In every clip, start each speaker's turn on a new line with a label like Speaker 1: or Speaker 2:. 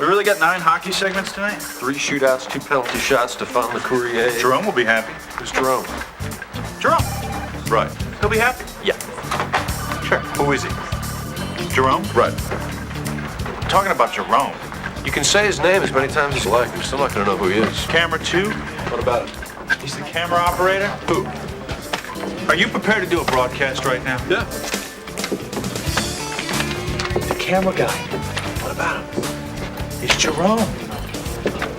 Speaker 1: We really got 9 hockey segments tonight?
Speaker 2: 3 shootouts, 2 penalty shots, Stephane Courier.
Speaker 1: Jerome will be happy.
Speaker 2: Who's Jerome?
Speaker 1: Jerome.
Speaker 2: Right.
Speaker 1: He'll be happy?
Speaker 2: Yeah.
Speaker 1: Sure. Who is he? Jerome?
Speaker 2: Right.
Speaker 1: Talking about Jerome.
Speaker 2: You can say his name as many times as you like. You're still not going to know who he is.
Speaker 1: Camera 2?
Speaker 2: What about it?
Speaker 1: He's the camera operator?
Speaker 2: Who?
Speaker 1: Are you prepared to do a broadcast right now?
Speaker 2: Yeah.
Speaker 1: The camera guy. What about him? It's Jerome.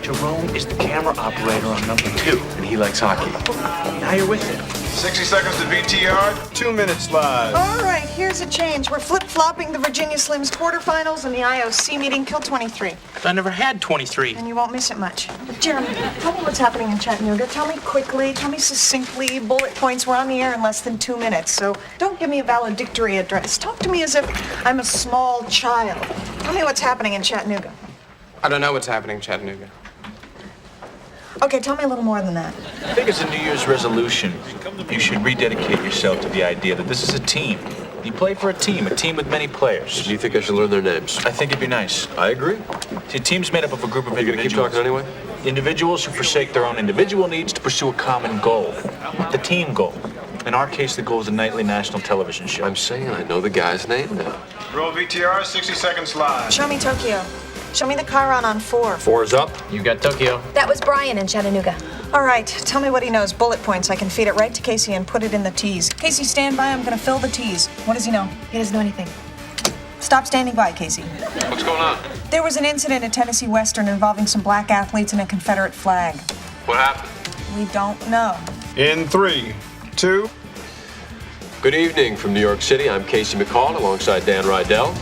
Speaker 1: Jerome is the camera operator on number 2, and he likes hockey. Now you're with him.
Speaker 3: 60 seconds to VTR, 2 minutes live.
Speaker 4: All right, here's a change. We're flip-flopping the Virginia Slims quarterfinals and the IOC meeting till 23.
Speaker 5: I never had 23.
Speaker 4: And you won't miss it much. Jeremy, tell me what's happening in Chattanooga. Tell me quickly, tell me succinctly, bullet points. We're on the air in less than 2 minutes, so don't give me a valedictory address. Talk to me as if I'm a small child. Tell me what's happening in Chattanooga.
Speaker 5: I don't know what's happening in Chattanooga.
Speaker 4: Okay, tell me a little more than that.
Speaker 1: I think as a New Year's resolution, you should rededicate yourself to the idea that this is a team. You play for a team with many players.
Speaker 2: Do you think I should learn their names?
Speaker 1: I think it'd be nice.
Speaker 2: I agree.
Speaker 1: See, a team's made up of a group of
Speaker 2: Are you going to keep
Speaker 1: individuals.
Speaker 2: talking anyway?
Speaker 1: Individuals who forsake their own individual needs to pursue a common goal. The team goal. In our case, the goal is a nightly national television show.
Speaker 2: I'm saying I know the guy's name now.
Speaker 3: Roll VTR, 60 seconds live.
Speaker 4: Show me Tokyo. Show me the Chiron on 4.
Speaker 2: 4 is up.
Speaker 5: You got Tokyo.
Speaker 6: That was Brian in Chattanooga.
Speaker 4: All right, tell me what he knows. Bullet points. I can feed it right to Casey and put it in the T's. Casey, stand by. I'm going to fill the T's. What does he know?
Speaker 6: He doesn't know anything.
Speaker 4: Stop standing by, Casey.
Speaker 2: What's going on?
Speaker 4: There was an incident at Tennessee Western involving some black athletes and a Confederate flag.
Speaker 2: What happened?
Speaker 4: We don't know.
Speaker 3: In 3, 2.
Speaker 2: Good evening from New York City. I'm Casey McCall alongside Dan Rydell.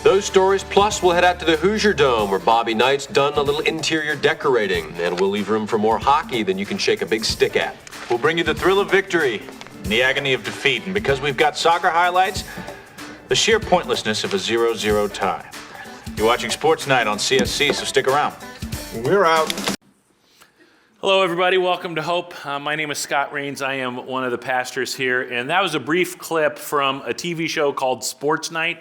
Speaker 2: Those stories, plus we'll head out to the Hoosier Dome where Bobby Knight's done a little interior decorating, and we'll leave room for more hockey than you can shake a big stick at.
Speaker 1: We'll bring you the thrill of victory and the agony of defeat. And because we've got soccer highlights, the sheer pointlessness of a 0-0 tie. You're watching Sports Night on CSC, so stick around.
Speaker 3: We're out.
Speaker 7: Hello, everybody. Welcome to Hope. My name is Scott Rains. I am one of the pastors here, and that was a brief clip from a TV show called Sports Night.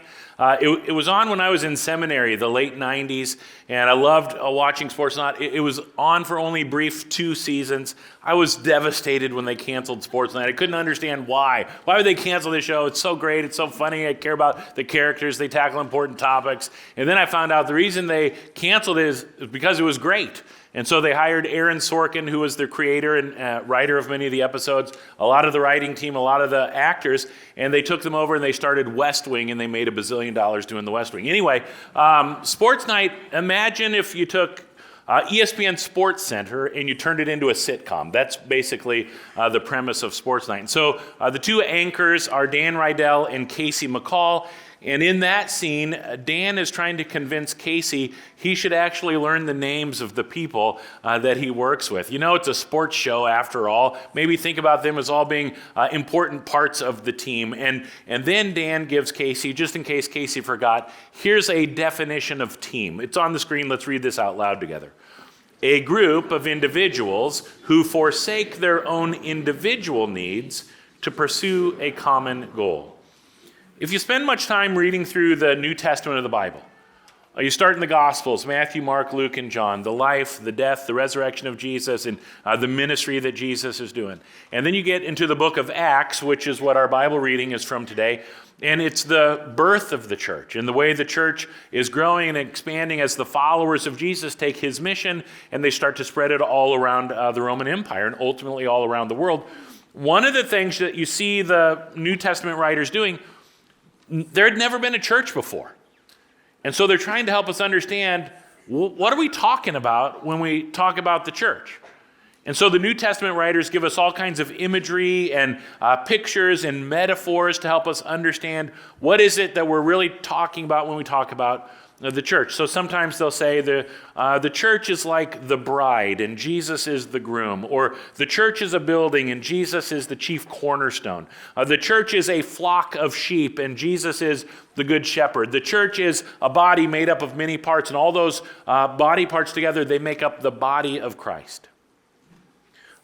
Speaker 7: It was on when I was in seminary, the late 90s, and I loved watching Sports Night. It was on for only brief 2 seasons. I was devastated when they canceled Sports Night. I couldn't understand why. Why would they cancel the show? It's so great. It's so funny. I care about the characters. They tackle important topics. And then I found out the reason they canceled it is because it was great. And so they hired Aaron Sorkin, who was the creator and writer of many of the episodes, a lot of the writing team, a lot of the actors, and they took them over and they started West Wing, and they made $1 bazillion doing the West Wing. Anyway, Sports Night, imagine if you took ESPN Sports Center and you turned it into a sitcom. That's basically the premise of Sports Night. And so the 2 anchors are Dan Rydell and Casey McCall. And in that scene, Dan is trying to convince Casey he should actually learn the names of the people that he works with. You know, it's a sports show after all. Maybe think about them as all being important parts of the team. And then Dan gives Casey, just in case Casey forgot, here's a definition of team. It's on the screen. Let's read this out loud together. A group of individuals who forsake their own individual needs to pursue a common goal. If you spend much time reading through the New Testament of the Bible, you start in the Gospels, Matthew, Mark, Luke, and John, the life, the death, the resurrection of Jesus, and the ministry that Jesus is doing. And then you get into the book of Acts, which is what our Bible reading is from today, and it's the birth of the church and the way the church is growing and expanding as the followers of Jesus take his mission and they start to spread it all around the Roman Empire and ultimately all around the world. One of the things that you see the New Testament writers doing, there had never been a church before. And so they're trying to help us understand, what are we talking about when we talk about the church? And so the New Testament writers give us all kinds of imagery and pictures and metaphors to help us understand what is it that we're really talking about when we talk about the church. So sometimes they'll say the church is like the bride and Jesus is the groom, or the church is a building and Jesus is the chief cornerstone. The church is a flock of sheep and Jesus is the good shepherd. The church is a body made up of many parts, and all those body parts together, they make up the body of Christ.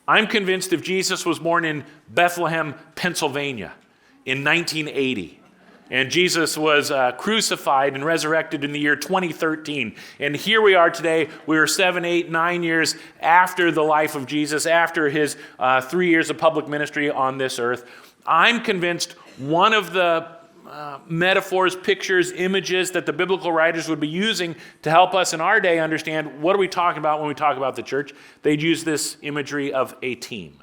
Speaker 7: I'm convinced if Jesus was born in Bethlehem, Pennsylvania in 1980, And Jesus was crucified and resurrected in the year 2013. And here we are today. We are 7, 8, 9 years after the life of Jesus, after his 3 years of public ministry on this earth. I'm convinced one of the metaphors, pictures, images that the biblical writers would be using to help us in our day understand what are we talking about when we talk about the church. They'd use this imagery of a team.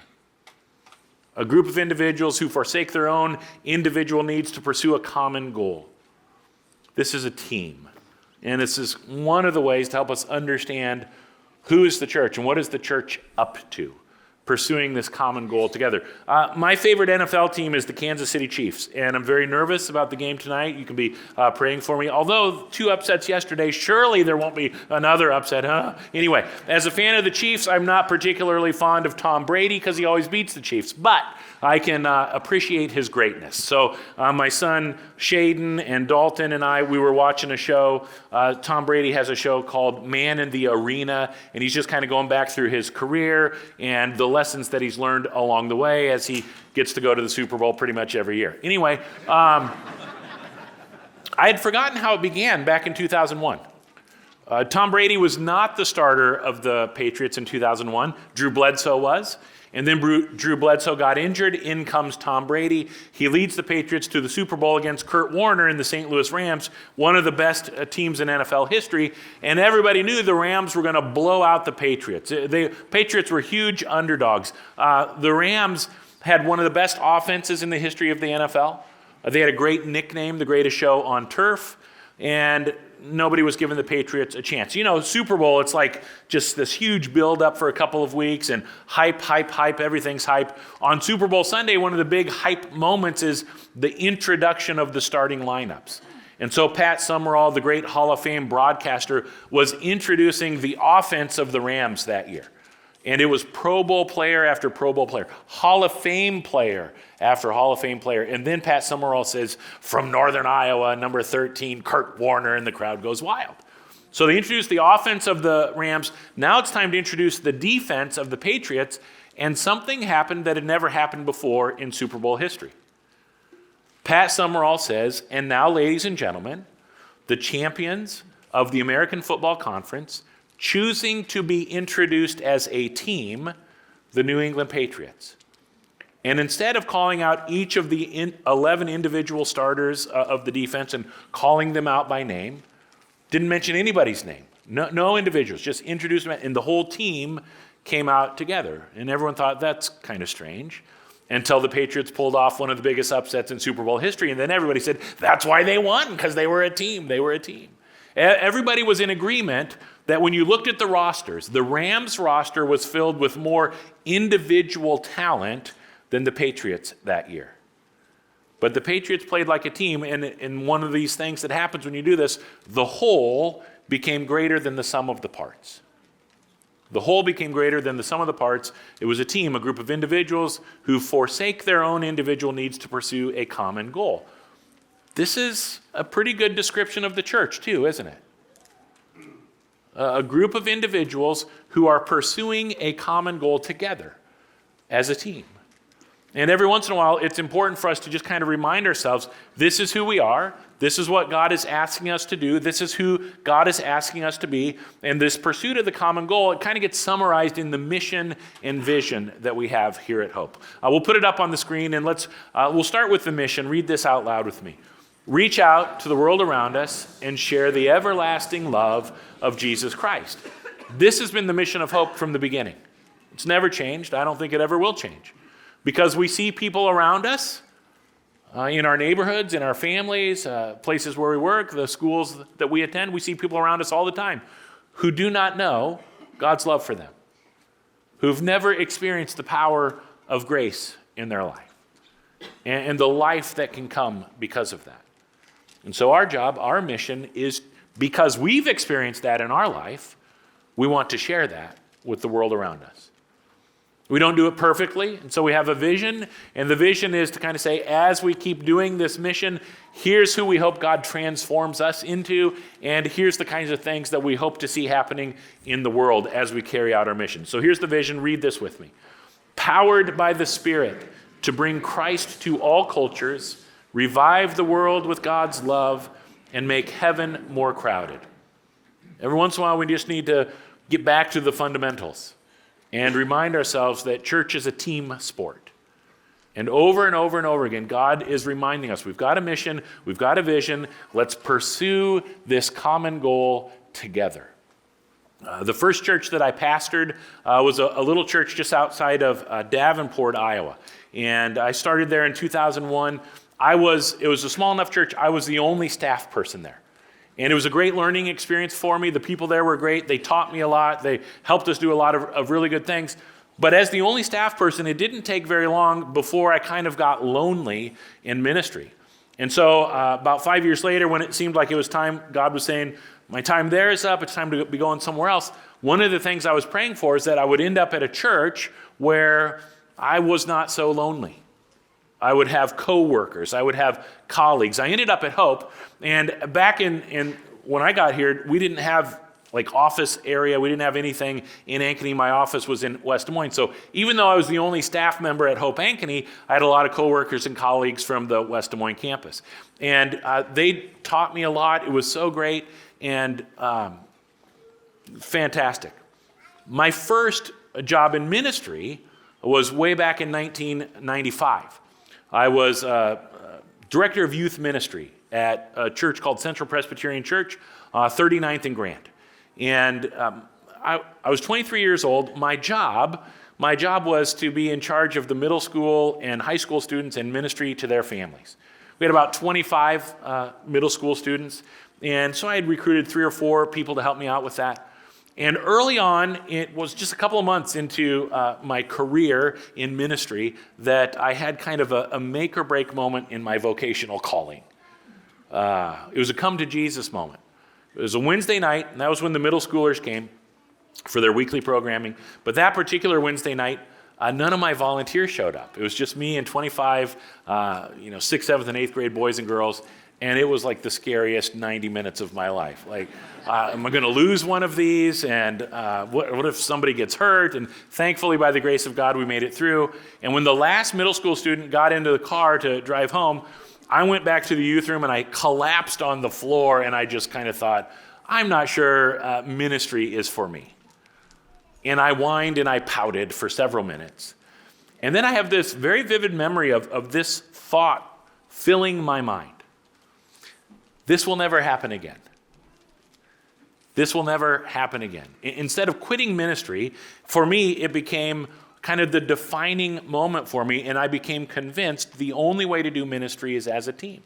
Speaker 7: A group of individuals who forsake their own individual needs to pursue a common goal. This is a team. And this is one of the ways to help us understand who is the church and what is the church up to, pursuing this common goal together. My favorite NFL team is the Kansas City Chiefs, and I'm very nervous about the game tonight. You can be praying for me. Although 2 upsets yesterday, surely there won't be another upset, huh? Anyway, as a fan of the Chiefs, I'm not particularly fond of Tom Brady because he always beats the Chiefs, but I can appreciate his greatness. So my son Shaden and Dalton and I, we were watching a show. Tom Brady has a show called Man in the Arena, and he's just kind of going back through his career and the lessons that he's learned along the way as he gets to go to the Super Bowl pretty much every year. Anyway, I had forgotten how it began back in 2001. Tom Brady was not the starter of the Patriots in 2001. Drew Bledsoe was. And then Drew Bledsoe got injured. In comes Tom Brady. He leads the Patriots to the Super Bowl against Kurt Warner and the St. Louis Rams, one of the best teams in NFL history. And everybody knew the Rams were going to blow out the Patriots. The Patriots were huge underdogs. The Rams had one of the best offenses in the history of the NFL. They had a great nickname, the greatest show on turf. And nobody was giving the Patriots a chance. You know, Super Bowl, it's like just this huge build-up for a couple of weeks and hype, everything's hype. On Super Bowl Sunday, one of the big hype moments is the introduction of the starting lineups. And so Pat Summerall, the great Hall of Fame broadcaster, was introducing the offense of the Rams that year. And it was Pro Bowl player after Pro Bowl player, Hall of Fame player after Hall of Fame player. And then Pat Summerall says, from Northern Iowa, number 13, Kurt Warner, and the crowd goes wild. So they introduced the offense of the Rams. Now it's time to introduce the defense of the Patriots. And something happened that had never happened before in Super Bowl history. Pat Summerall says, and now, ladies and gentlemen, the champions of the American Football Conference, choosing to be introduced as a team, the New England Patriots. And instead of calling out each of the 11 individual starters of the defense and calling them out by name, didn't mention anybody's name. No individuals, just introduced them, and the whole team came out together. And everyone thought, that's kind of strange, until the Patriots pulled off one of the biggest upsets in Super Bowl history. And then everybody said, that's why they won, because they were a team. They were a team. Everybody was in agreement that when you looked at the rosters, the Rams roster was filled with more individual talent than the Patriots that year. But the Patriots played like a team, and one of these things that happens when you do this, the whole became greater than the sum of the parts. The whole became greater than the sum of the parts. It was a team, a group of individuals who forsake their own individual needs to pursue a common goal. This is a pretty good description of the church too, isn't it? A group of individuals who are pursuing a common goal together as a team. And every once in a while, it's important for us to just kind of remind ourselves, this is who we are, this is what God is asking us to do, this is who God is asking us to be, and this pursuit of the common goal, it kind of gets summarized in the mission and vision that we have here at Hope. We'll put it up on the screen, and we'll start with the mission. Read this out loud with me. Reach out to the world around us and share the everlasting love of Jesus Christ. This has been the mission of Hope from the beginning. It's never changed. I don't think it ever will change. Because we see people around us, in our neighborhoods, in our families, places where we work, the schools that we attend, we see people around us all the time who do not know God's love for them, who've never experienced the power of grace in their life and the life that can come because of that. And so our job, our mission is, because we've experienced that in our life, we want to share that with the world around us. We don't do it perfectly, and so we have a vision, and the vision is to kind of say, as we keep doing this mission, here's who we hope God transforms us into, and here's the kinds of things that we hope to see happening in the world as we carry out our mission. So here's the vision. Read this with me. Powered by the Spirit to bring Christ to all cultures, revive the world with God's love, and make heaven more crowded. Every once in a while, we just need to get back to the fundamentals and remind ourselves that church is a team sport. And over and over again, God is reminding us, we've got a mission, we've got a vision, let's pursue this common goal together. The first church that I pastored was a little church just outside of Davenport, Iowa. And I started there in 2001. It was a small enough church, I was the only staff person there. And it was a great learning experience for me. The people there were great. They taught me a lot. They helped us do a lot of really good things. But as the only staff person, it didn't take very long before I kind of got lonely in ministry. And so about 5 years later, when it seemed like it was time, God was saying, my time there is up, it's time to be going somewhere else. One of the things I was praying for is that I would end up at a church where I was not so lonely. I would have coworkers, I would have colleagues. I ended up at Hope, and back in when I got here, we didn't have like office area. We didn't have anything in Ankeny. My office was in West Des Moines. So even though I was the only staff member at Hope Ankeny, I had a lot of coworkers and colleagues from the West Des Moines campus. And they taught me a lot. It was so great and fantastic. My first job in ministry was way back in 1995. I was director of youth ministry at a church called Central Presbyterian Church, 39th and Grand. And I was 23 years old. My job was to be in charge of the middle school and high school students and ministry to their families. We had about 25 middle school students, and so I had recruited 3 or 4 people to help me out with that. And early on, it was just a couple of months into my career in ministry that I had kind of a make or break moment in my vocational calling. It was a come to Jesus moment. It was a Wednesday night, and that was when the middle schoolers came for their weekly programming. But that particular Wednesday night, none of my volunteers showed up. It was just me and 25, 6th, 7th, and 8th grade boys and girls. And it was like the scariest 90 minutes of my life. Like, am I going to lose one of these? And what if somebody gets hurt? And thankfully, by the grace of God, we made it through. And when the last middle school student got into the car to drive home, I went back to the youth room and I collapsed on the floor, and I just kind of thought, I'm not sure ministry is for me. And I whined and I pouted for several minutes. And then I have this very vivid memory of this thought filling my mind. This will never happen again. This will never happen again. Instead of quitting ministry, for me, it became kind of the defining moment for me, and I became convinced the only way to do ministry is as a team.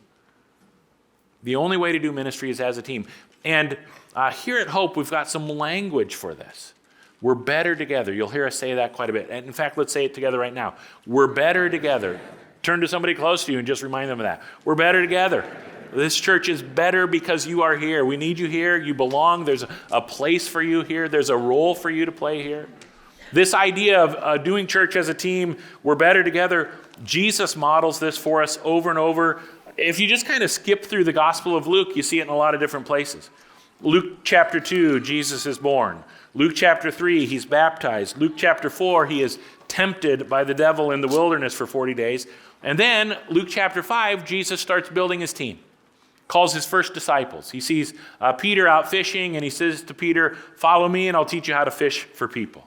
Speaker 7: The only way to do ministry is as a team. And here at Hope, we've got some language for this. We're better together. You'll hear us say that quite a bit. And in fact, let's say it together right now. We're better together. Turn to somebody close to you and just remind them of that. We're better together. This church is better because you are here. We need you here. You belong. There's a place for you here. There's a role for you to play here. This idea of doing church as a team, we're better together, Jesus models this for us over and over. If you just kind of skip through the Gospel of Luke, you see it in a lot of different places. Luke chapter 2, Jesus is born. Luke chapter 3, he's baptized. Luke chapter 4, he is tempted by the devil in the wilderness for 40 days. And then Luke chapter 5, Jesus starts building his team. Calls his first disciples. He sees Peter out fishing, and he says to Peter, follow me and I'll teach you how to fish for people.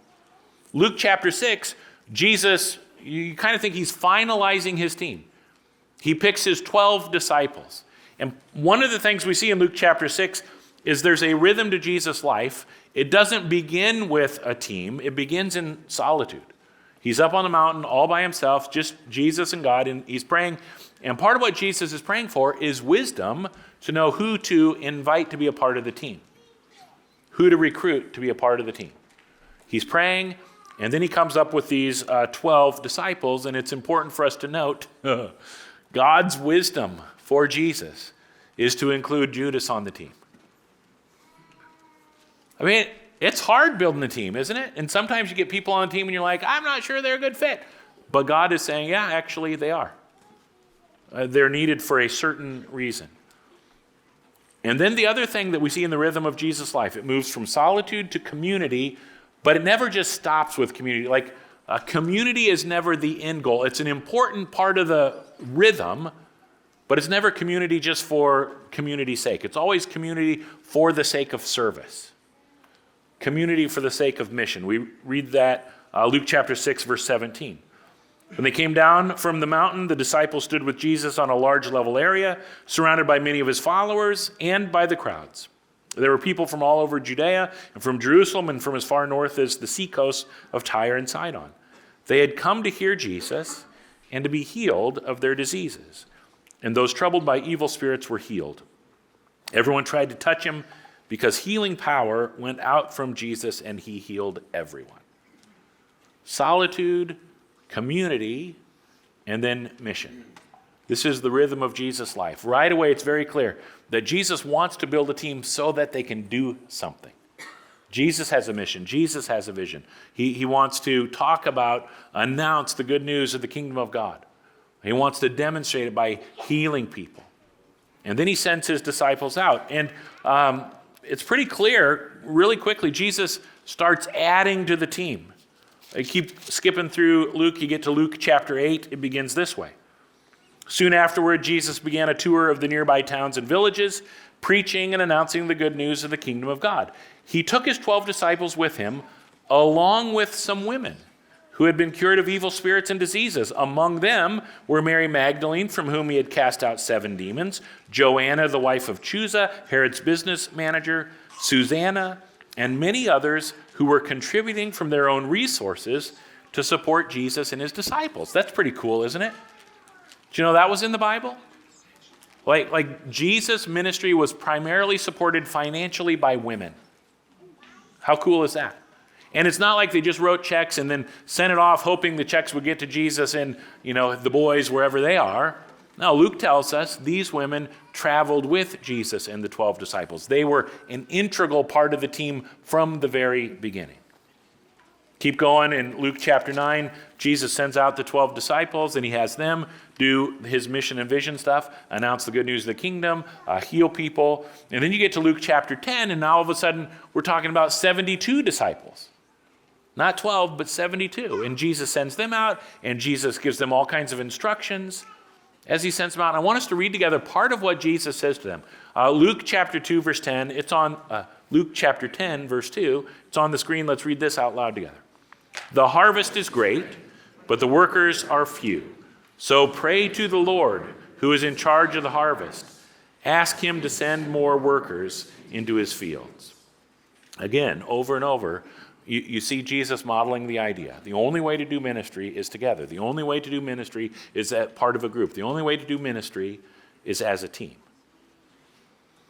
Speaker 7: Luke chapter 6, Jesus, you kind of think he's finalizing his team. He picks his 12 disciples. And one of the things we see in Luke chapter 6 is there's a rhythm to Jesus' life. It doesn't begin with a team. It begins in solitude. He's up on the mountain all by himself, just Jesus and God, and he's praying. And part of what Jesus is praying for is wisdom to know who to invite to be a part of the team, who to recruit to be a part of the team. He's praying, and then he comes up with these 12 disciples, and it's important for us to note God's wisdom for Jesus is to include Judas on the team. I mean, it's hard building a team, isn't it? And sometimes you get people on a team and you're like, I'm not sure they're a good fit. But God is saying, yeah, actually they are. They're needed for a certain reason. And then the other thing that we see in the rhythm of Jesus' life, it moves from solitude to community, but it never just stops with community. Like, community is never the end goal. It's an important part of the rhythm, but it's never community just for community's sake. It's always community for the sake of service. Community for the sake of mission. We read that Luke chapter 6, verse 17. When they came down from the mountain, the disciples stood with Jesus on a large level area, surrounded by many of his followers and by the crowds. There were people from all over Judea and from Jerusalem and from as far north as the seacoast of Tyre and Sidon. They had come to hear Jesus and to be healed of their diseases. And those troubled by evil spirits were healed. Everyone tried to touch him because healing power went out from Jesus and he healed everyone. Solitude, community, and then mission. This is the rhythm of Jesus' life. Right away, it's very clear that Jesus wants to build a team so that they can do something. Jesus has a mission. Jesus has a vision. He wants to talk about, announce the good news of the kingdom of God. He wants to demonstrate it by healing people. And then he sends his disciples out. And it's pretty clear, really quickly, Jesus starts adding to the team. I keep skipping through Luke. You get to Luke chapter 8. It begins this way. Soon afterward, Jesus began a tour of the nearby towns and villages, preaching and announcing the good news of the kingdom of God. He took his 12 disciples with him, along with some women who had been cured of evil spirits and diseases. Among them were Mary Magdalene, from whom he had cast out 7 demons, Joanna, the wife of Chuza, Herod's business manager, Susanna, and many others who were contributing from their own resources to support Jesus and his disciples. That's pretty cool, isn't it? Do you know that was in the Bible? Like Jesus' ministry was primarily supported financially by women. How cool is that? And it's not like they just wrote checks and then sent it off hoping the checks would get to Jesus and, the boys wherever they are. No, Luke tells us these women traveled with Jesus and the 12 disciples. They were an integral part of the team from the very beginning. Keep going in Luke chapter 9. Jesus sends out the 12 disciples and he has them do his mission and vision stuff, announce the good news of the kingdom, heal people. And then you get to Luke chapter 10 and now all of a sudden we're talking about 72 disciples. Not 12, but 72. And Jesus sends them out and Jesus gives them all kinds of instructions as he sends them out. I want us to read together part of what Jesus says to them. Luke chapter 2, verse 10. It's on Luke chapter 10, verse 2. It's on the screen. Let's read this out loud together. The harvest is great, but the workers are few. So pray to the Lord, who is in charge of the harvest. Ask him to send more workers into his fields. Again, over and over, you see Jesus modeling the idea. The only way to do ministry is together. The only way to do ministry is as part of a group. The only way to do ministry is as a team.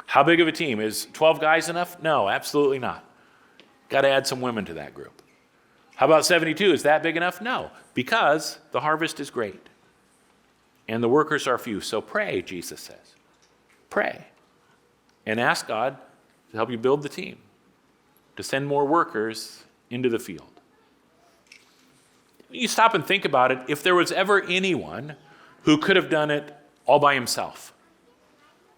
Speaker 7: How big of a team? Is 12 guys enough? No, absolutely not. Got to add some women to that group. How about 72? Is that big enough? No, because the harvest is great and the workers are few. So pray, Jesus says. Pray and ask God to help you build the team, to send more workers into the field. You stop and think about it. If there was ever anyone who could have done it all by himself,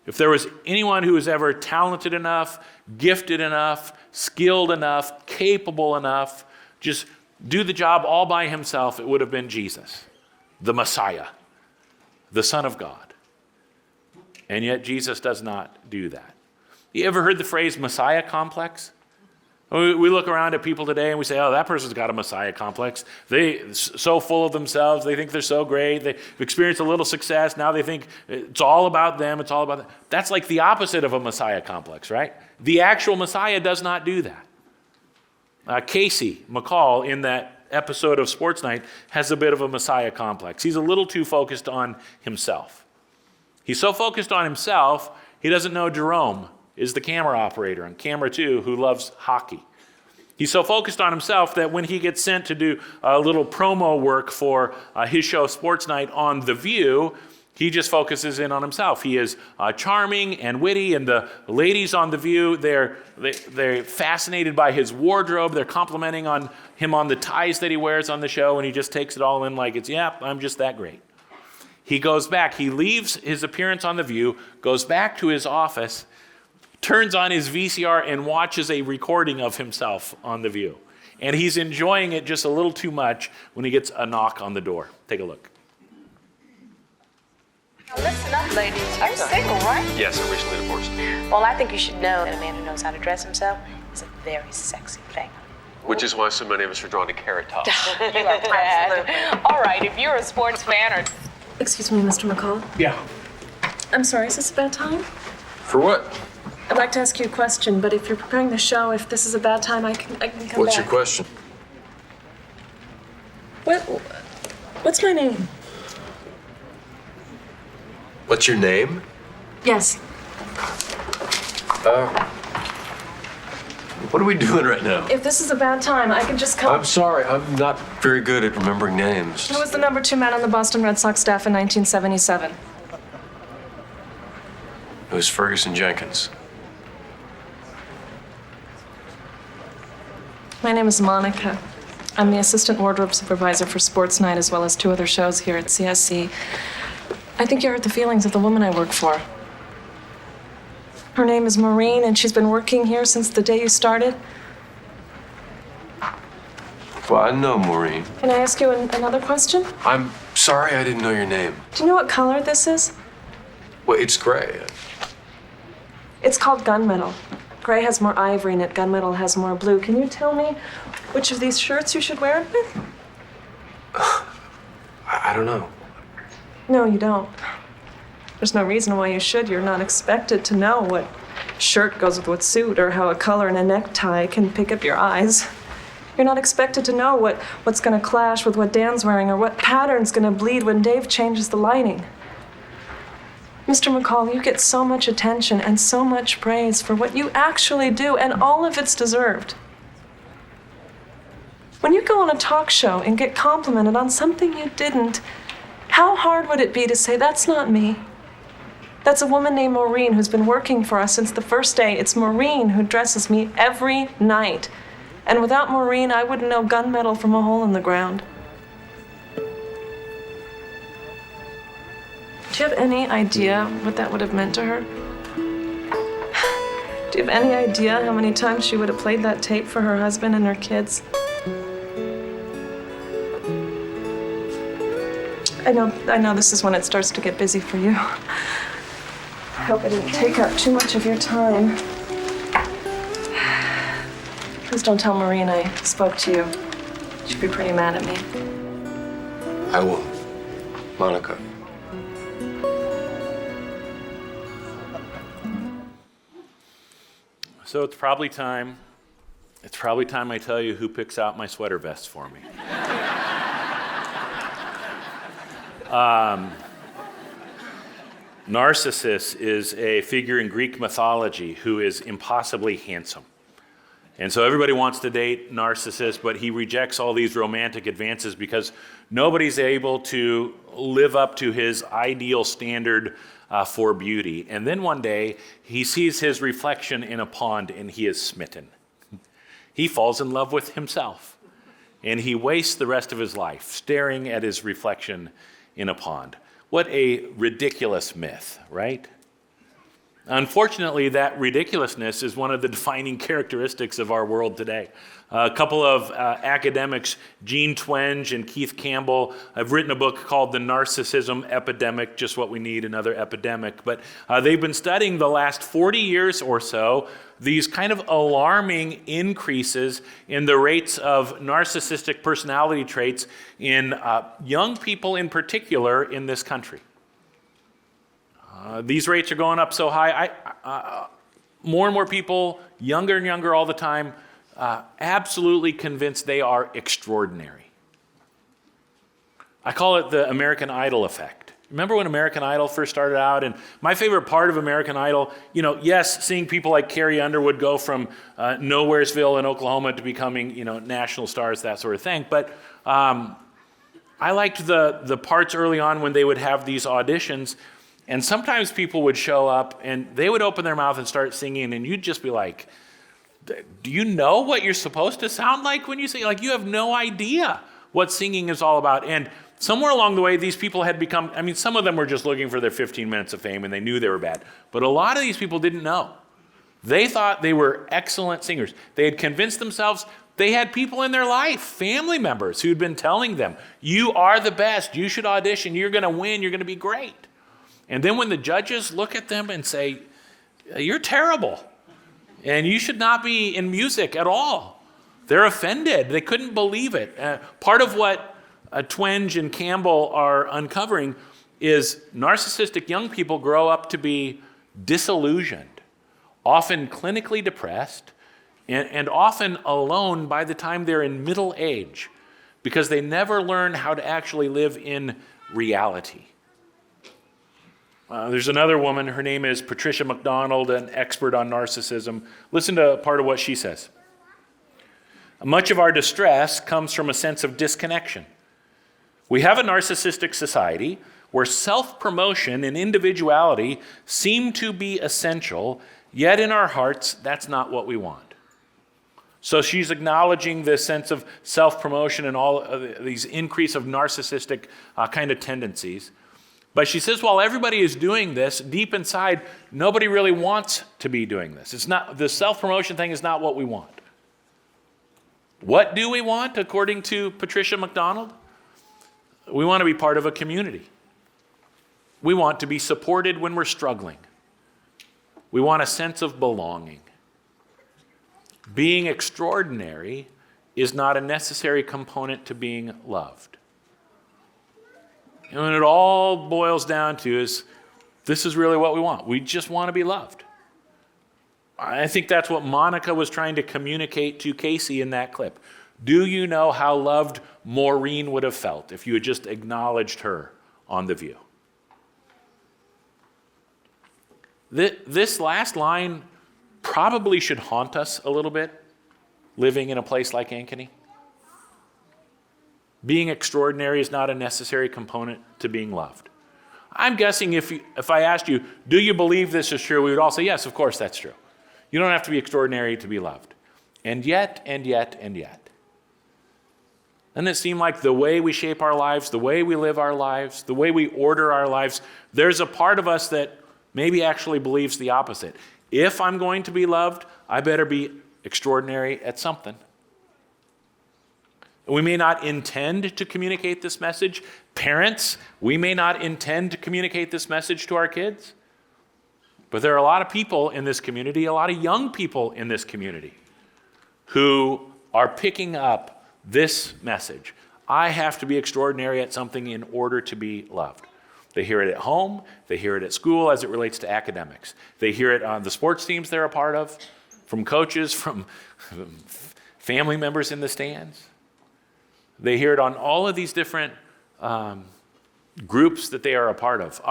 Speaker 7: if there was anyone who was ever talented enough, gifted enough, skilled enough, capable enough, just do the job all by himself, it would have been Jesus, the Messiah, the Son of God. And yet Jesus does not do that. You ever heard the phrase Messiah complex? We look around at people today and we say, oh, that person's got a Messiah complex. They're so full of themselves. They think they're so great. They've experienced a little success. Now they think it's all about them. It's all about them. That's like the opposite of a Messiah complex, right? The actual Messiah does not do that. Casey McCall, in that episode of Sports Night, has a bit of a Messiah complex. He's a little too focused on himself. He's so focused on himself, he doesn't know Jerome is the camera operator on camera 2 who loves hockey. He's so focused on himself that when he gets sent to do a little promo work for his show Sports Night on The View, he just focuses in on himself. He is charming and witty, and the ladies on The View, they're fascinated by his wardrobe. They're complimenting on him on the ties that he wears on the show, and he just takes it all in like it's, I'm just that great. He goes back. He leaves his appearance on The View, goes back to his office, turns on his VCR and watches a recording of himself on The View. And he's enjoying it just a little too much when he gets a knock on the door. Take a look.
Speaker 6: Listen up, ladies. You're single, right?
Speaker 2: Yes, I'm recently divorced.
Speaker 6: Well, I think you should know that a man who knows how to dress himself is a very sexy thing.
Speaker 2: Which is why so many of us are drawn to carrot tops.
Speaker 6: You are bad. All right, if you're a sports fan or...
Speaker 8: Excuse me, Mr. McCall.
Speaker 5: Yeah.
Speaker 8: I'm sorry, is this a bad time?
Speaker 2: For what?
Speaker 8: I'd like to ask you a question, but if you're preparing the show, if this is a bad time, I can come
Speaker 2: What's
Speaker 8: back.
Speaker 2: your question?
Speaker 8: What's my name?
Speaker 2: What's your name?
Speaker 8: Yes.
Speaker 2: What are we doing right now?
Speaker 8: If this is a bad time, I can just come.
Speaker 2: I'm sorry, I'm not very good at remembering names.
Speaker 8: Who was the number 2 man on the Boston Red Sox staff in 1977?
Speaker 2: It was Ferguson Jenkins.
Speaker 8: My name is Monica. I'm the assistant wardrobe supervisor for Sports Night as well as 2 other shows here at CSC. I think you hurt the feelings of the woman I work for. Her name is Maureen, and she's been working here since the day you started.
Speaker 2: Well, I know Maureen.
Speaker 8: Can I ask you another question?
Speaker 2: I'm sorry I didn't know your name.
Speaker 8: Do you know what color this is?
Speaker 2: Well, it's gray.
Speaker 8: It's called gunmetal. Gray has more ivory in it, gunmetal has more blue. Can you tell me which of these shirts you should wear it with?
Speaker 2: I don't know.
Speaker 8: No, you don't. There's no reason why you should. You're not expected to know what shirt goes with what suit or how a color in a necktie can pick up your eyes. You're not expected to know what's going to clash with what Dan's wearing or what pattern's going to bleed when Dave changes the lighting. Mr. McCall, you get so much attention and so much praise for what you actually do, and all of it's deserved. When you go on a talk show and get complimented on something you didn't, how hard would it be to say, that's not me? That's a woman named Maureen who's been working for us since the first day. It's Maureen who dresses me every night. And without Maureen, I wouldn't know gunmetal from a hole in the ground. Do you have any idea what that would have meant to her? Do you have any idea how many times she would have played that tape for her husband and her kids? I know this is when it starts to get busy for you. I hope I didn't take up too much of your time. Please don't tell Maureen I spoke to you. She'd be pretty mad at me.
Speaker 2: I will. Monica.
Speaker 7: So it's probably time I tell you who picks out my sweater vest for me. Narcissus is a figure in Greek mythology who is impossibly handsome. And so everybody wants to date Narcissus, but he rejects all these romantic advances because nobody's able to live up to his ideal standard for beauty. And then one day, he sees his reflection in a pond and he is smitten. He falls in love with himself. And he wastes the rest of his life staring at his reflection in a pond. What a ridiculous myth, right? Unfortunately, that ridiculousness is one of the defining characteristics of our world today. A couple of academics, Gene Twenge and Keith Campbell, have written a book called The Narcissism Epidemic, just what we need, another epidemic. But they've been studying the last 40 years or so these kind of alarming increases in the rates of narcissistic personality traits in young people in particular in this country. These rates are going up so high. More and more people, younger and younger all the time, absolutely convinced they are extraordinary. I call it the American Idol effect. Remember when American Idol first started out? And my favorite part of American Idol, yes, seeing people like Carrie Underwood go from Nowheresville in Oklahoma to becoming, national stars, that sort of thing. But I liked the parts early on when they would have these auditions. And sometimes people would show up and they would open their mouth and start singing, and you'd just be like, do you know what you're supposed to sound like when you sing? Like, you have no idea what singing is all about. And somewhere along the way, these people had become, some of them were just looking for their 15 minutes of fame and they knew they were bad. But a lot of these people didn't know. They thought they were excellent singers. They had convinced themselves. They had people in their life, family members, who'd been telling them, you are the best, you should audition, you're going to win, you're going to be great. And then when the judges look at them and say, you're terrible, and you should not be in music at all, they're offended. They couldn't believe it. Part of what Twenge and Campbell are uncovering is narcissistic young people grow up to be disillusioned, often clinically depressed, and often alone by the time they're in middle age, because they never learn how to actually live in reality. There's another woman, her name is Patricia Mcdonald, an expert on narcissism. Listen to part of what she says. Much of our distress comes from a sense of disconnection. We have a narcissistic society where self-promotion and individuality seem to be essential, yet in our hearts, that's not what we want. So she's acknowledging this sense of self-promotion and all of these increase of narcissistic kind of tendencies. But she says while everybody is doing this, deep inside, nobody really wants to be doing this. It's not, the self-promotion thing is not what we want. What do we want, according to Patricia Mcdonald? We want to be part of a community. We want to be supported when we're struggling. We want a sense of belonging. Being extraordinary is not a necessary component to being loved. And when it all boils down to is, this is really what we want. We just want to be loved. I think that's what Monica was trying to communicate to Casey in that clip. Do you know how loved Maureen would have felt if you had just acknowledged her on The View? This last line probably should haunt us a little bit, living in a place like Ankeny. Being extraordinary is not a necessary component to being loved. I'm guessing if I asked you, do you believe this is true, we would all say, yes, of course that's true. You don't have to be extraordinary to be loved. And yet. Doesn't it seem like the way we shape our lives, the way we live our lives, the way we order our lives, there's a part of us that maybe actually believes the opposite. If I'm going to be loved, I better be extraordinary at something. We may not intend to communicate this message. Parents, we may not intend to communicate this message to our kids. But there are a lot of people in this community, a lot of young people in this community, who are picking up this message. I have to be extraordinary at something in order to be loved. They hear it at home, they hear it at school as it relates to academics. They hear it on the sports teams they're a part of, from coaches, from family members in the stands. They hear it on all of these different groups that they are a part of.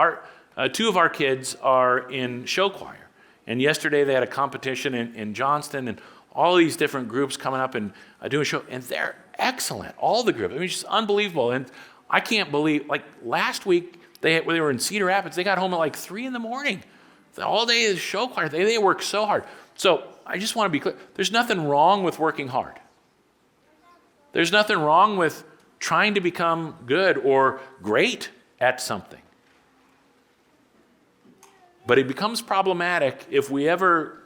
Speaker 7: Two of our kids are in show choir, and yesterday they had a competition in Johnston, and all these different groups coming up and doing a show, and they're excellent, all the groups. I mean, it's just unbelievable, and I can't believe, like last week, they were in Cedar Rapids, they got home at like 3 in the morning. All day is show choir, they work so hard. So I just want to be clear, there's nothing wrong with working hard. There's nothing wrong with trying to become good or great at something. But it becomes problematic if we ever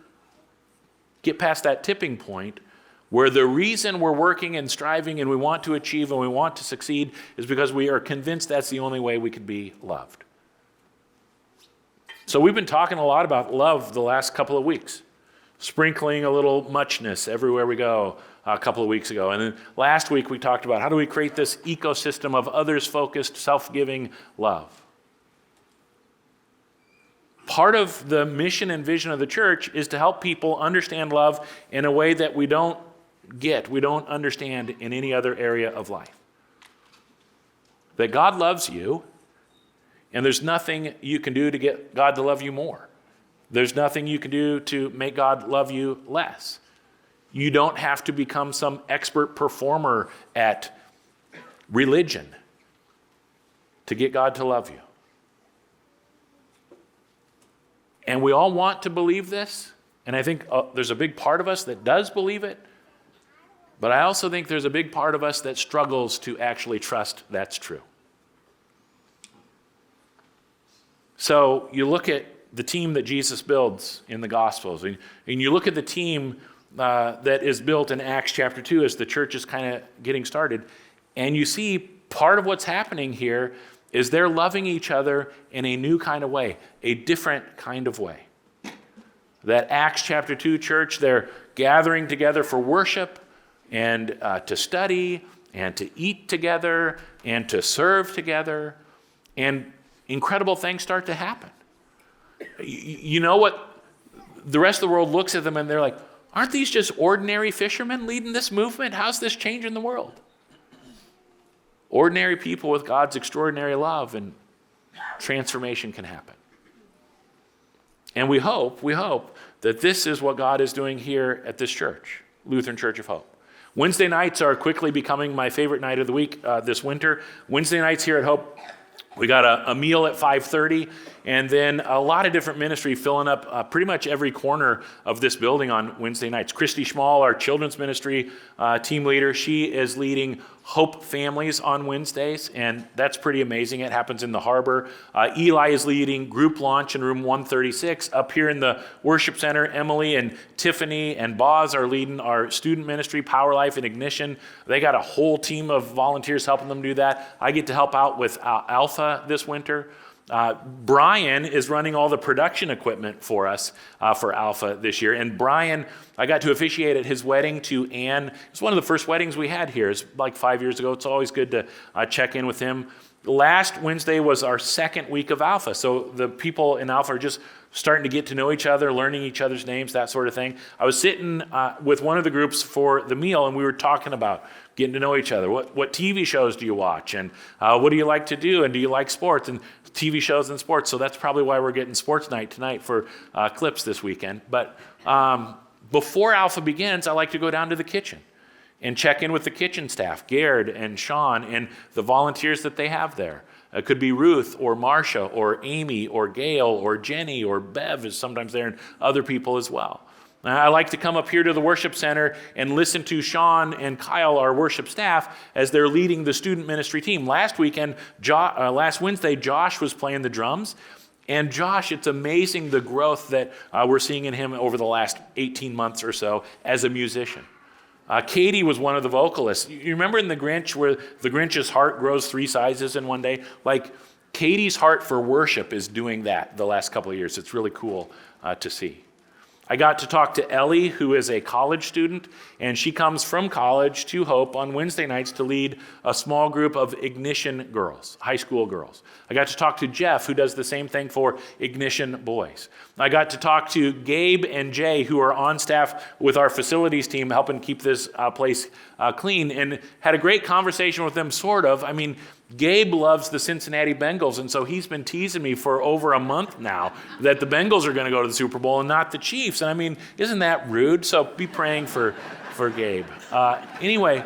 Speaker 7: get past that tipping point where the reason we're working and striving and we want to achieve and we want to succeed is because we are convinced that's the only way we could be loved. So we've been talking a lot about love the last couple of weeks, sprinkling a little muchness everywhere we go a couple of weeks ago. And then last week we talked about how do we create this ecosystem of others-focused, self-giving love. Part of the mission and vision of the church is to help people understand love in a way that we don't understand in any other area of life. That God loves you, and there's nothing you can do to get God to love you more. There's nothing you can do to make God love you less. You don't have to become some expert performer at religion to get God to love you. And we all want to believe this, and I think there's a big part of us that does believe it, but I also think there's a big part of us that struggles to actually trust that's true. So you look at the team that Jesus builds in the Gospels, and you look at the team that is built in Acts chapter 2 as the church is kind of getting started, and you see part of what's happening here is they're loving each other in a new kind of way, a different kind of way. That Acts chapter 2 church, they're gathering together for worship and to study and to eat together and to serve together, and incredible things start to happen. You know what? The rest of the world looks at them and they're like, aren't these just ordinary fishermen leading this movement? How's this changing the world? Ordinary people with God's extraordinary love, and transformation can happen. And we hope that this is what God is doing here at this church, Lutheran Church of Hope. Wednesday nights are quickly becoming my favorite night of the week this winter. Wednesday nights here at Hope, we got a meal at 5:30, and then a lot of different ministry filling up pretty much every corner of this building on Wednesday nights. Christy Schmall, our children's ministry team leader, she is leading Hope Families on Wednesdays, and that's pretty amazing. It happens in the harbor. Eli is leading group launch in room 136. Up here in the worship center, Emily and Tiffany and Boz are leading our student ministry, Power Life and Ignition. They got a whole team of volunteers helping them do that. I get to help out with Alpha this winter. Brian is running all the production equipment for us for Alpha this year. And Brian, I got to officiate at his wedding to Anne. It's one of the first weddings we had here. It's like 5 years ago. It's always good to check in with him. Last Wednesday was our second week of Alpha. So the people in Alpha are just starting to get to know each other, learning each other's names, that sort of thing. I was sitting with one of the groups for the meal, and we were talking about getting to know each other. What TV shows do you watch? And what do you like to do? And do you like sports? And TV shows and sports. So that's probably why we're getting sports night tonight for clips this weekend. But before Alpha begins, I like to go down to the kitchen and check in with the kitchen staff, Gerd and Sean, and the volunteers that they have there. It could be Ruth or Marcia or Amy or Gail or Jenny or Bev is sometimes there, and other people as well. I like to come up here to the worship center and listen to Sean and Kyle, our worship staff, as they're leading the student ministry team. Last Wednesday, Josh was playing the drums. And Josh, it's amazing the growth that we're seeing in him over the last 18 months or so as a musician. Katie was one of the vocalists. You remember in The Grinch where the Grinch's heart grows 3 sizes in one day? Like, Katie's heart for worship is doing that the last couple of years. It's really cool to see. I got to talk to Ellie, who is a college student, and she comes from college to Hope on Wednesday nights to lead a small group of Ignition girls, high school girls. I got to talk to Jeff, who does the same thing for Ignition boys. I got to talk to Gabe and Jay, who are on staff with our facilities team, helping keep this place clean, and had a great conversation with them, sort of. I mean, Gabe loves the Cincinnati Bengals, and so he's been teasing me for over a month now that the Bengals are going to go to the Super Bowl and not the Chiefs. And I mean, isn't that rude? So be praying for Gabe. Anyway,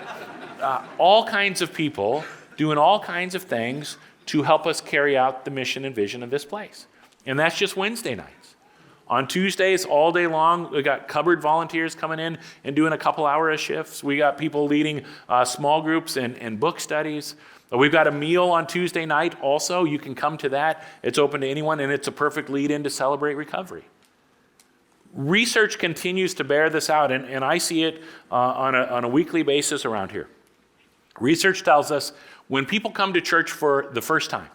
Speaker 7: all kinds of people doing all kinds of things to help us carry out the mission and vision of this place. And that's just Wednesday nights. On Tuesdays, all day long, we got cupboard volunteers coming in and doing a couple hour shifts. We got people leading small groups and book studies. We've got a meal on Tuesday night also. You can come to that. It's open to anyone, and it's a perfect lead-in to celebrate recovery. Research continues to bear this out, and I see it on a weekly basis around here. Research tells us when people come to church for the first time,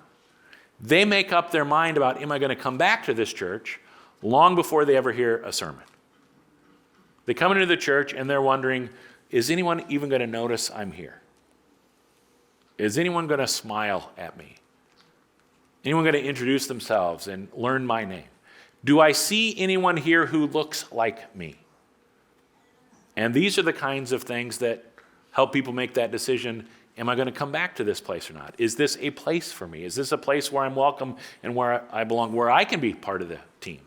Speaker 7: they make up their mind about, am I going to come back to this church, long before they ever hear a sermon. They come into the church and they're wondering, is anyone even going to notice I'm here? Is anyone going to smile at me? Anyone going to introduce themselves and learn my name? Do I see anyone here who looks like me? And these are the kinds of things that help people make that decision. Am I going to come back to this place or not? Is this a place for me? Is this a place where I'm welcome and where I belong, where I can be part of the team?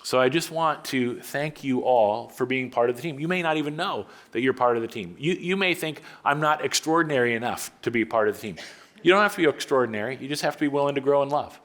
Speaker 7: So I just want to thank you all for being part of the team. You may not even know that you're part of the team. You may think I'm not extraordinary enough to be part of the team. You don't have to be extraordinary. You just have to be willing to grow in love.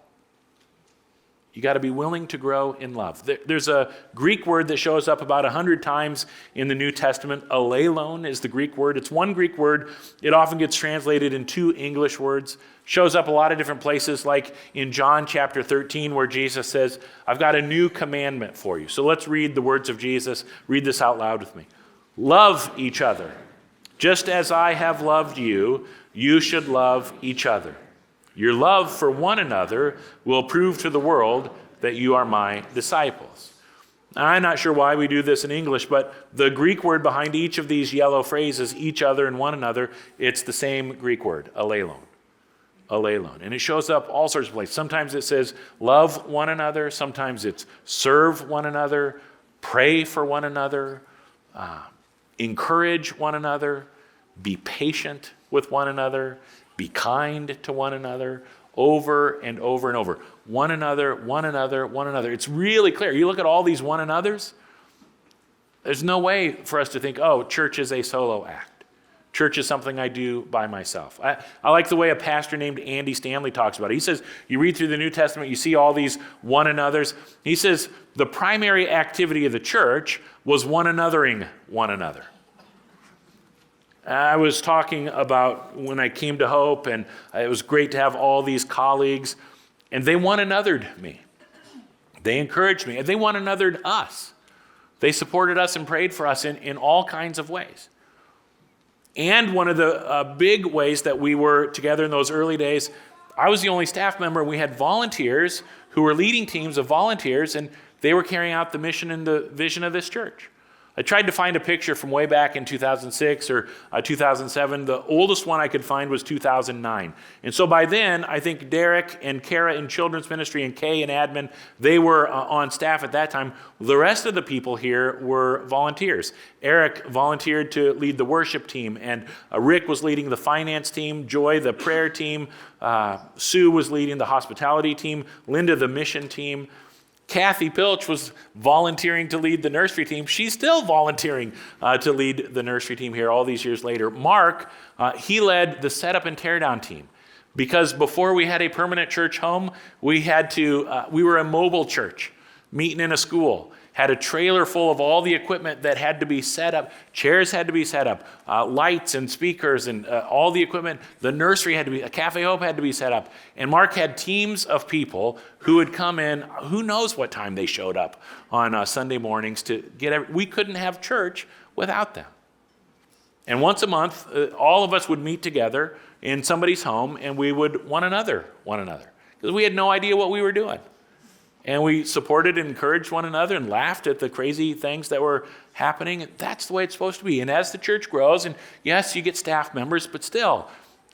Speaker 7: You got to be willing to grow in love. There's a Greek word that shows up about 100 times in the New Testament. Alelon is the Greek word. It's one Greek word. It often gets translated in 2 English words. Shows up a lot of different places, like in John chapter 13, where Jesus says, I've got a new commandment for you. So let's read the words of Jesus. Read this out loud with me. Love each other. Just as I have loved you, you should love each other. Your love for one another will prove to the world that you are my disciples. Now, I'm not sure why we do this in English, but the Greek word behind each of these yellow phrases, each other and one another, it's the same Greek word, alelon. Alelon. And it shows up all sorts of places. Sometimes it says love one another. Sometimes it's serve one another, pray for one another, encourage one another, be patient with one another, be kind to one another, over and over and over. One another, one another, one another. It's really clear. You look at all these one another's, there's no way for us to think, oh, church is a solo act. Church is something I do by myself. I like the way a pastor named Andy Stanley talks about it. He says, you read through the New Testament, you see all these one another's. He says, the primary activity of the church was one anothering one another. I was talking about when I came to Hope, and it was great to have all these colleagues, and they one anothered me. They encouraged me, and they one anothered us. They supported us and prayed for us in all kinds of ways. And one of the big ways that we were together in those early days, I was the only staff member, and we had volunteers who were leading teams of volunteers, and they were carrying out the mission and the vision of this church. I tried to find a picture from way back in 2006 or 2007. The oldest one I could find was 2009. And so by then, I think Derek and Kara in children's ministry and Kay in admin, they were on staff at that time. The rest of the people here were volunteers. Eric volunteered to lead the worship team, and Rick was leading the finance team, Joy the prayer team, Sue was leading the hospitality team, Linda the mission team. Kathy Pilch was volunteering to lead the nursery team. She's still volunteering to lead the nursery team here all these years later. Mark, he led the setup and teardown team, because before we had a permanent church home, we were a mobile church, meeting in a school, had a trailer full of all the equipment that had to be set up. Chairs had to be set up, lights and speakers and all the equipment. The nursery had to be, Cafe Hope had to be set up. And Mark had teams of people who would come in, who knows what time they showed up on Sunday mornings to we couldn't have church without them. And once a month, all of us would meet together in somebody's home, and we would one another, because we had no idea what we were doing. And we supported and encouraged one another and laughed at the crazy things that were happening. That's the way it's supposed to be. And as the church grows, and yes, you get staff members, but still,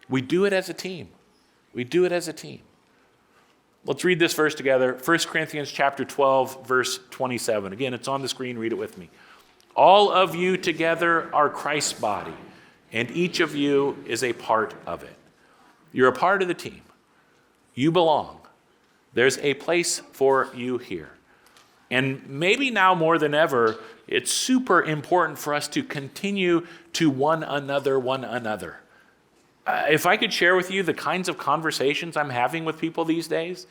Speaker 7: we do it as a team. We do it as a team. Let's read this verse together. 1 Corinthians chapter 12, verse 27. Again, it's on the screen. Read it with me. All of you together are Christ's body, and each of you is a part of it. You're a part of the team. You belong. There's a place for you here. And maybe now more than ever, it's super important for us to continue to one another. If I could share with you the kinds of conversations I'm having with people these days,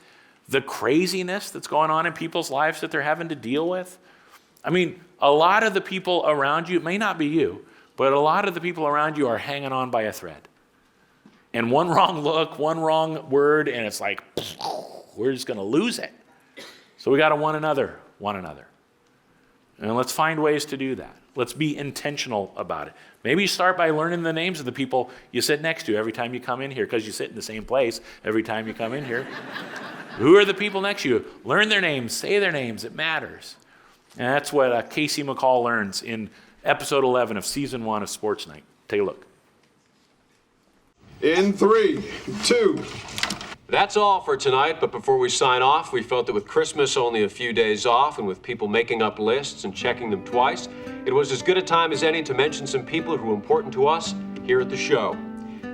Speaker 7: the craziness that's going on in people's lives that they're having to deal with. I mean, a lot of the people around you, it may not be you, but a lot of the people around you are hanging on by a thread. And one wrong look, one wrong word, and it's like, we're just going to lose it. So we got to one another. And let's find ways to do that. Let's be intentional about it. Maybe you start by learning the names of the people you sit next to every time you come in here, because you sit in the same place every time you come in here. Who are the people next to you? Learn their names, say their names. It matters. And that's what Casey McCall learns in episode 11 of season 1 of Sports Night. Take a look.
Speaker 3: In 3, 2.
Speaker 2: That's all for tonight, but before we sign off, we felt that with Christmas only a few days off and with people making up lists and checking them twice, it was as good a time as any to mention some people who are important to us here at the show.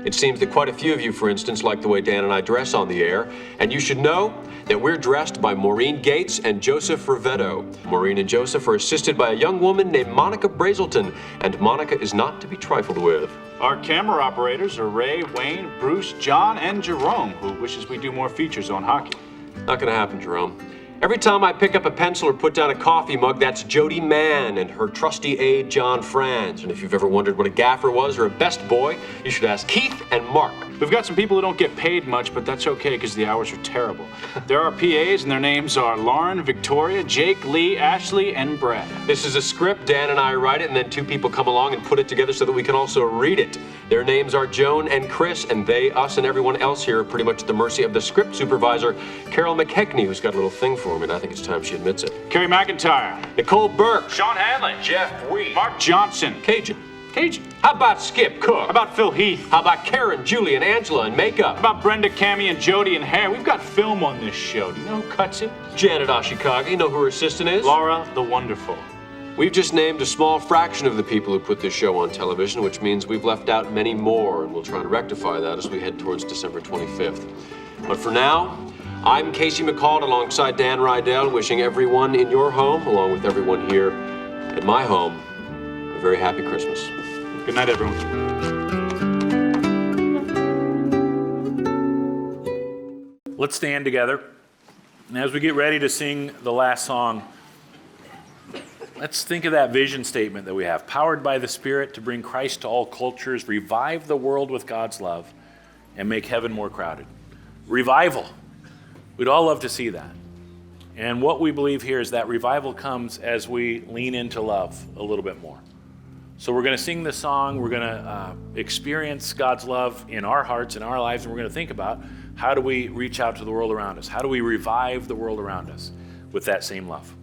Speaker 2: It seems that quite a few of you, for instance, like the way Dan and I dress on the air, and you should know that we're dressed by Maureen Gates and Joseph Rivetto. Maureen and Joseph are assisted by a young woman named Monica Brazelton, and Monica is not to be trifled with.
Speaker 1: Our camera operators are Ray, Wayne, Bruce, John, and Jerome, who wishes we do more features on hockey.
Speaker 2: Not gonna happen, Jerome. Every time I pick up a pencil or put down a coffee mug, that's Jody Mann and her trusty aide, John Franz. And if you've ever wondered what a gaffer was or a best boy, you should ask Keith and Mark.
Speaker 1: We've got some people who don't get paid much, but that's okay because the hours are terrible. There are PAs, and their names are Lauren, Victoria, Jake, Lee, Ashley, and Brad.
Speaker 2: This is a script. Dan and I write it, and then two people come along and put it together so that we can also read it. Their names are Joan and Chris, and they, us, and everyone else here are pretty much at the mercy of the script supervisor, Carol McKechnie, who's got a little thing for me, and I think it's time she admits it.
Speaker 1: Kerry McIntyre,
Speaker 2: Nicole Burke.
Speaker 1: Sean Hanlon,
Speaker 2: Jeff Wee.
Speaker 1: Mark Johnson,
Speaker 2: Cajun.
Speaker 1: Cajun.
Speaker 2: How about Skip Cook?
Speaker 1: How about Phil Heath?
Speaker 2: How about Karen, Julie, and Angela in makeup?
Speaker 1: How about Brenda, Cammie, and Jody in hair? We've got film on this show. Do you know who cuts it?
Speaker 2: Janet Ashikaga. You know who her assistant is?
Speaker 1: Laura the Wonderful.
Speaker 2: We've just named a small fraction of the people who put this show on television, which means we've left out many more, and we'll try to rectify that as we head towards December 25th. But for now, I'm Casey McCall alongside Dan Rydell, wishing everyone in your home, along with everyone here at my home, a very happy Christmas.
Speaker 1: Good night, everyone.
Speaker 7: Let's stand together. And as we get ready to sing the last song, let's think of that vision statement that we have. Powered by the Spirit to bring Christ to all cultures, revive the world with God's love, and make heaven more crowded. Revival. We'd all love to see that. And what we believe here is that revival comes as we lean into love a little bit more. So we're going to sing this song. We're going to experience God's love in our hearts, in our lives, and we're going to think about how do we reach out to the world around us? How do we revive the world around us with that same love?